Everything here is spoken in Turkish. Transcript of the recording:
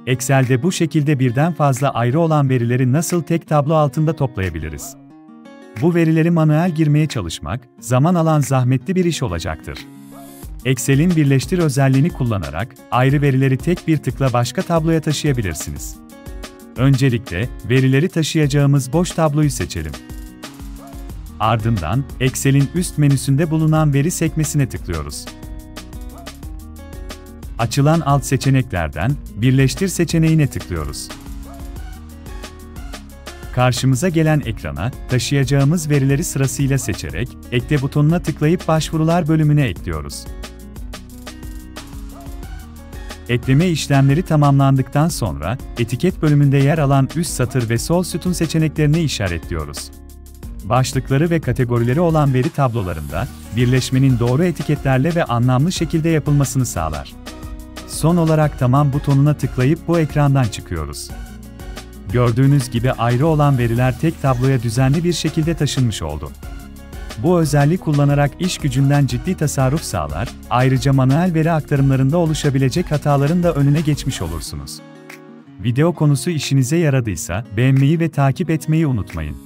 Excel'de bu şekilde birden fazla ayrı olan verileri nasıl tek tablo altında toplayabiliriz? Bu verileri manuel girmeye çalışmak, zaman alan zahmetli bir iş olacaktır. Excel'in birleştir özelliğini kullanarak, ayrı verileri tek bir tıkla başka tabloya taşıyabilirsiniz. Öncelikle, verileri taşıyacağımız boş tabloyu seçelim. Ardından, Excel'in üst menüsünde bulunan veri sekmesine tıklıyoruz. Açılan alt seçeneklerden, Birleştir seçeneğine tıklıyoruz. Karşımıza gelen ekrana, taşıyacağımız verileri sırasıyla seçerek, Ekle butonuna tıklayıp Başvurular bölümüne ekliyoruz. Ekleme işlemleri tamamlandıktan sonra, Etiket bölümünde yer alan üst satır ve sol sütun seçeneklerini işaretliyoruz. Başlıkları ve kategorileri olan veri tablolarında, birleşmenin doğru etiketlerle ve anlamlı şekilde yapılmasını sağlar. Son olarak Tamam butonuna tıklayıp bu ekrandan çıkıyoruz. Gördüğünüz gibi ayrı olan veriler tek tabloya düzenli bir şekilde taşınmış oldu. Bu özelliği kullanarak iş gücünden ciddi tasarruf sağlar, ayrıca manuel veri aktarımlarında oluşabilecek hataların da önüne geçmiş olursunuz. Video konusu işinize yaradıysa beğenmeyi ve takip etmeyi unutmayın.